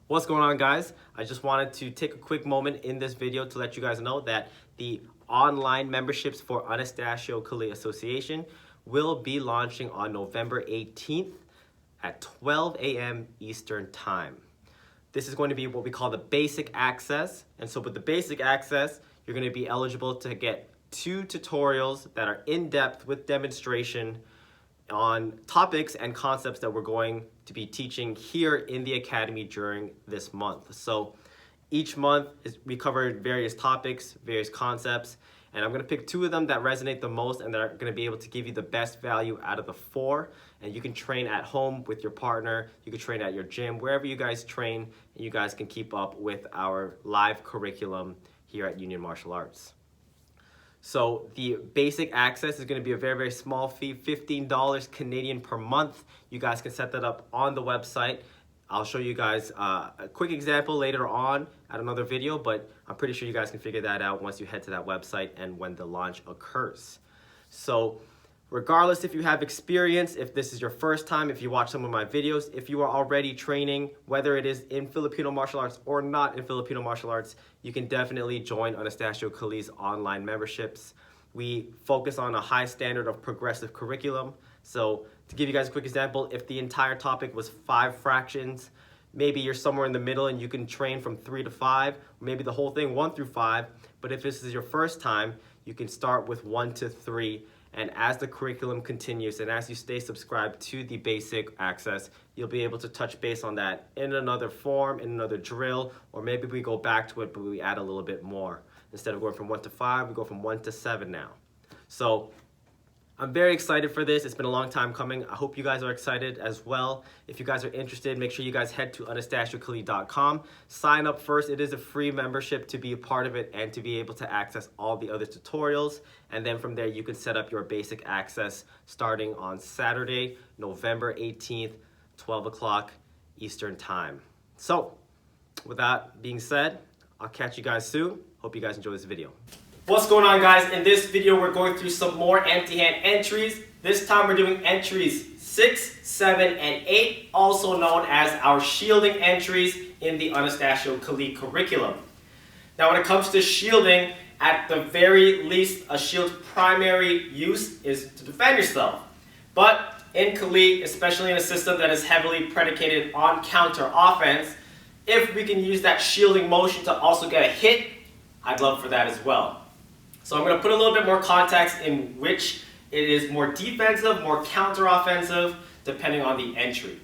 What's going on, guys? I just wanted to take a quick moment in this video to let you guys know that the online memberships for Anastacio Association will be launching on November 18th at 12 a.m. Eastern Time. This is going to be what we call the basic access. And so with the basic access, you're going to be eligible to get 2 tutorials that are in-depth with demonstration on topics and concepts that we're going to be teaching here in the Academy during this month. So each month we cover various topics, various concepts, and I'm going to pick 2 of them that resonate the most and that are going to be able to give you the best value out of the 4. And you can train at home with your partner, you can train at your gym, wherever you guys train, and you guys can keep up with our live curriculum here at Union Martial Arts. So the basic access is going to be a very, very small fee, $15 Canadian per month. You guys can set that up on the website. I'll show you guys a quick example later on at another video, but I'm pretty sure you guys can figure that out once you head to that website and when the launch occurs. So regardless if you have experience, if this is your first time, if you watch some of my videos, if you are already training, whether it is in Filipino martial arts or not in Filipino martial arts, you can definitely join Anastacio online memberships. We focus on a high standard of progressive curriculum. So to give you guys a quick example, if the entire topic was 5 fractions, maybe you're somewhere in the middle and you can train from 3 to 5, or maybe the whole thing 1 through 5. But if this is your first time, you can start with 1 to 3. And as the curriculum continues and as you stay subscribed to the basic access, you'll be able to touch base on that in another form, in another drill, or maybe we go back to it, but we add a little bit more. Instead of going from 1 to 5, we go from 1 to 7 now. So I'm very excited for this. It's been a long time coming. I hope you guys are excited as well. If you guys are interested, make sure you guys head to AnastacioKhalid.com. Sign up first. It is a free membership to be a part of it and to be able to access all the other tutorials. And then from there, you can set up your basic access starting on Saturday, November 18th, 12 o'clock Eastern Time. So with that being said, I'll catch you guys soon. Hope you guys enjoy this video. What's going on, guys? In this video, we're going through some more empty hand entries. This time we're doing entries 6, 7, and 8, also known as our shielding entries in the Anastacio curriculum. Now, when it comes to shielding, at the very least, a shield's primary use is to defend yourself. But in Kali, especially in a system that is heavily predicated on counter offense, if we can use that shielding motion to also get a hit, I'd love for that as well. So I'm going to put a little bit more context in which it is more defensive, more counter-offensive, depending on the entry.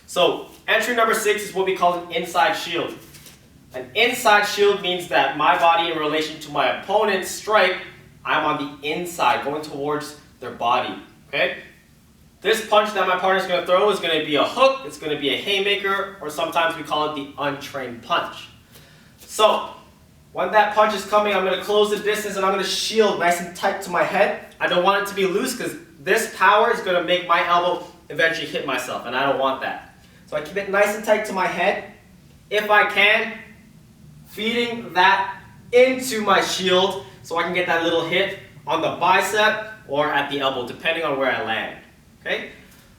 So entry number 6 is what we call an inside shield. An inside shield means that my body in relation to my opponent's strike, I'm on the inside, going towards their body. Okay? This punch that my partner is going to throw is going to be a hook, it's going to be a haymaker, or sometimes we call it the untrained punch. So when that punch is coming, I'm going to close the distance and I'm going to shield nice and tight to my head. I don't want it to be loose because this power is going to make my elbow eventually hit myself, and I don't want that. So I keep it nice and tight to my head. If I can, feeding that into my shield so I can get that little hit on the bicep or at the elbow, depending on where I land. Okay?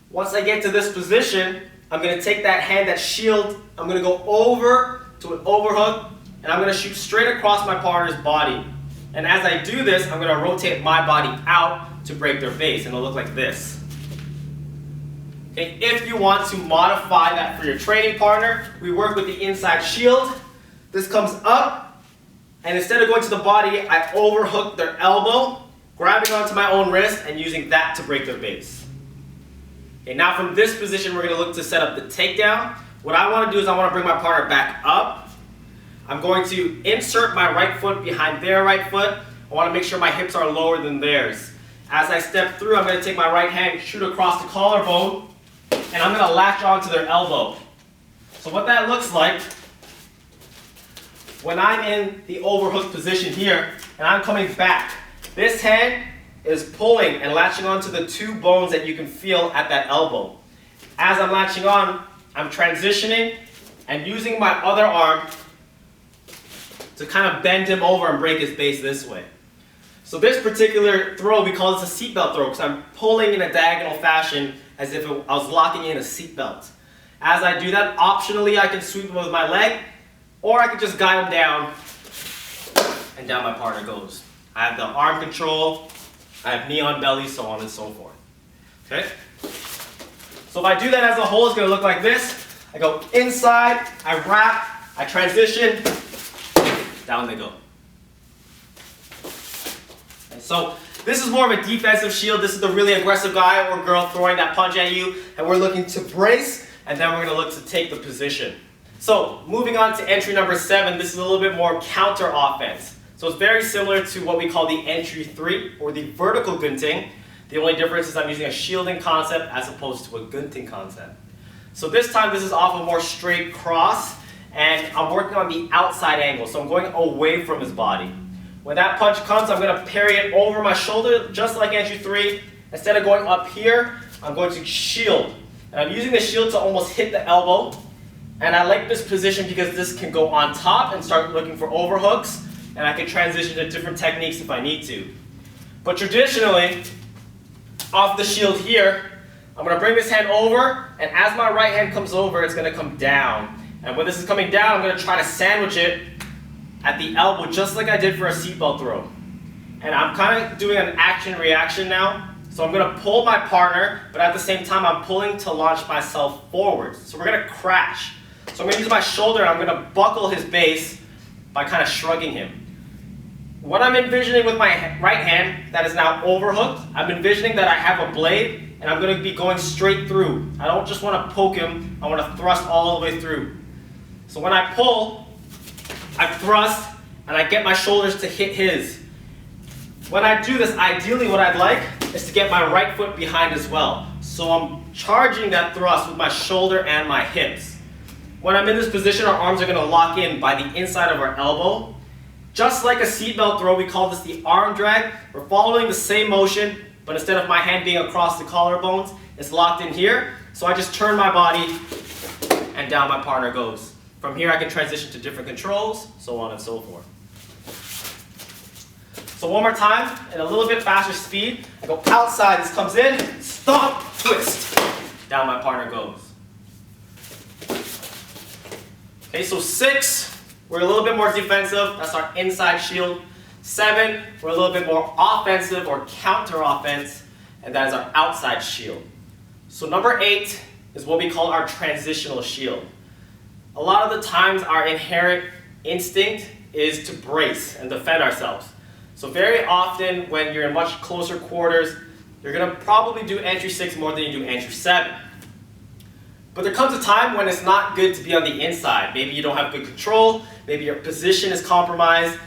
Once I get to this position, I'm going to take that hand, that shield, I'm going to go over to an overhook, and I'm going to shoot straight across my partner's body. And as I do this, I'm going to rotate my body out to break their base, and it'll look like this. Okay, if you want to modify that for your training partner, we work with the inside shield. This comes up, and instead of going to the body, I overhook their elbow, grabbing onto my own wrist, and using that to break their base. Okay, now from this position, we're going to look to set up the takedown. What I want to do is I want to bring my partner back up. I'm going to insert my right foot behind their right foot. I want to make sure my hips are lower than theirs. As I step through, I'm going to take my right hand, shoot across the collarbone, and I'm going to latch onto their elbow. So what that looks like, when I'm in the overhook position here, and I'm coming back, this hand is pulling and latching onto the 2 bones that you can feel at that elbow. As I'm latching on, I'm transitioning and using my other arm to kind of bend him over and break his base this way. So this particular throw, we call this a seatbelt throw because I'm pulling in a diagonal fashion as if I was locking in a seatbelt. As I do that, optionally I can sweep him with my leg, or I can just guide him down, and down my partner goes. I have the arm control, I have knee on belly, so on and so forth. Okay? So if I do that as a whole, it's going to look like this. I go inside, I wrap, I transition, down they go. And so this is more of a defensive shield. This is the really aggressive guy or girl throwing that punch at you, and we're looking to brace, and then we're going to look to take the position. So moving on to entry number 7, this is a little bit more counter offense. So it's very similar to what we call the entry 3 or the vertical gunting. The only difference is I'm using a shielding concept as opposed to a gunting concept. So this time this is off a more straight cross, and I'm working on the outside angle. So I'm going away from his body. When that punch comes, I'm going to parry it over my shoulder just like entry 3. Instead of going up here, I'm going to shield. And I'm using the shield to almost hit the elbow. And I like this position because this can go on top and start looking for overhooks, and I can transition to different techniques if I need to. But traditionally, off the shield here, I'm going to bring this hand over, and as my right hand comes over, it's going to come down. And when this is coming down, I'm going to try to sandwich it at the elbow, just like I did for a seatbelt throw. And I'm kind of doing an action-reaction now. So I'm going to pull my partner, but at the same time, I'm pulling to launch myself forward. So we're going to crash. So I'm going to use my shoulder, and I'm going to buckle his base by kind of shrugging him. What I'm envisioning with my right hand that is now overhooked, I'm envisioning that I have a blade, and I'm going to be going straight through. I don't just want to poke him, I want to thrust all the way through. So when I pull, I thrust, and I get my shoulders to hit his. When I do this, ideally what I'd like is to get my right foot behind as well. So I'm charging that thrust with my shoulder and my hips. When I'm in this position, our arms are going to lock in by the inside of our elbow. Just like a seatbelt throw, we call this the arm drag. We're following the same motion, but instead of my hand being across the collarbones, it's locked in here. So I just turn my body, and down my partner goes. From here, I can transition to different controls, so on and so forth. So one more time, at a little bit faster speed. I go outside, this comes in, stomp, twist. Down my partner goes. Okay, so 6, we're a little bit more defensive. That's our inside shield. 7, we're a little bit more offensive or counter offense, and that is our outside shield. So number 8 is what we call our transitional shield. A lot of the times our inherent instinct is to brace and defend ourselves. So very often when you're in much closer quarters, you're going to probably do entry 6 more than you do entry 7. But there comes a time when it's not good to be on the inside. Maybe you don't have good control, maybe your position is compromised,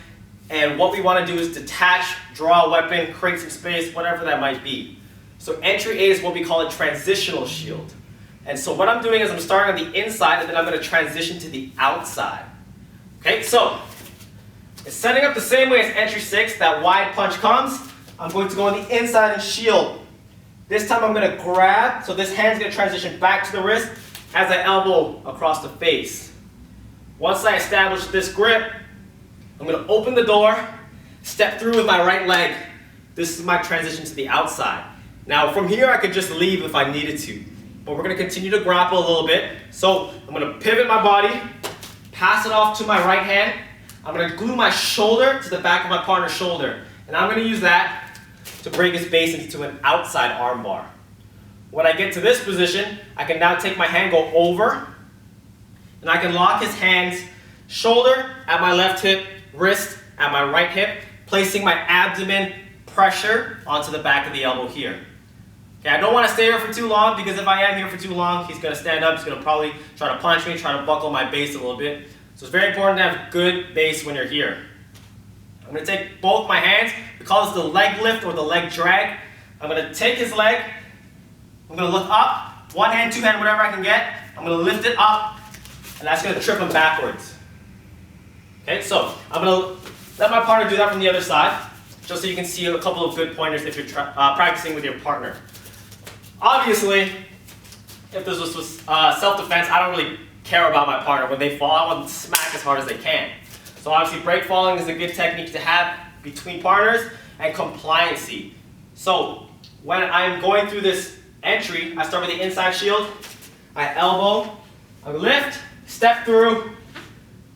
and what we want to do is detach, draw a weapon, create some space, whatever that might be. So entry 8 is what we call a transitional shield. And so what I'm doing is I'm starting on the inside, and then I'm going to transition to the outside. Okay, so it's setting up the same way as entry 6. That wide punch comes, I'm going to go on the inside and shield. This time I'm going to grab, so this hand's going to transition back to the wrist as I elbow across the face. Once I establish this grip, I'm going to open the door, step through with my right leg. This is my transition to the outside. Now from here I could just leave if I needed to, but we're going to continue to grapple a little bit. So I'm going to pivot my body, pass it off to my right hand. I'm going to glue my shoulder to the back of my partner's shoulder, and I'm going to use that to break his base into an outside armbar. When I get to this position, I can now take my hand, go over, and I can lock his hands, shoulder at my left hip, wrist at my right hip, placing my abdomen pressure onto the back of the elbow here. Okay, I don't want to stay here for too long, because if I am here for too long, he's going to stand up, he's going to probably try to punch me, try to buckle my base a little bit. So it's very important to have good base when you're here. I'm going to take both my hands, we call this the leg lift or the leg drag. I'm going to take his leg, I'm going to look up, one hand, two hand, whatever I can get. I'm going to lift it up, and that's going to trip him backwards. Okay, so I'm going to let my partner do that from the other side, just so you can see a couple of good pointers if you're practicing with your partner. Obviously, if this was self-defense, I don't really care about my partner. When they fall, I want them to smack as hard as they can. So obviously break falling is a good technique to have between partners, and compliancy. So when I'm going through this entry, I start with the inside shield, I elbow, I lift, step through,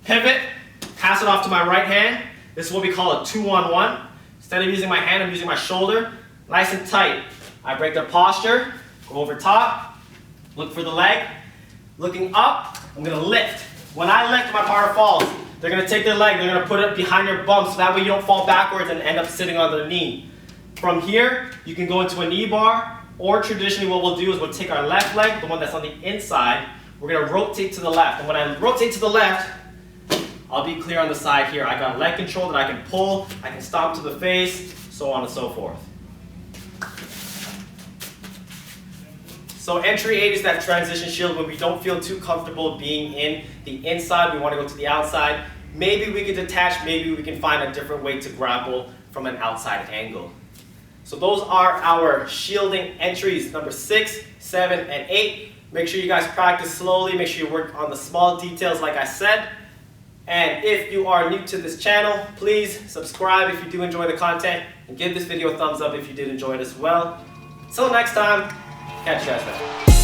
pivot, pass it off to my right hand. This is what we call a 2-on-1. Instead of using my hand, I'm using my shoulder. Nice and tight. I break their posture, go over top, look for the leg. Looking up, I'm gonna lift. When I lift, my partner falls. They're gonna take their leg, they're gonna put it behind your bum so that way you don't fall backwards and end up sitting on their knee. From here, you can go into a knee bar, or traditionally what we'll do is we'll take our left leg, the one that's on the inside, we're gonna rotate to the left. And when I rotate to the left, I'll be clear on the side here. I got leg control that I can pull, I can stomp to the face, so on and so forth. So entry 8 is that transition shield when we don't feel too comfortable being in the inside, we want to go to the outside. Maybe we can detach, maybe we can find a different way to grapple from an outside angle. So those are our shielding entries, number 6, 7, and 8. Make sure you guys practice slowly, make sure you work on the small details like I said. And if you are new to this channel, please subscribe if you do enjoy the content, and give this video a thumbs up if you did enjoy it as well. Until next time, catch you guys later.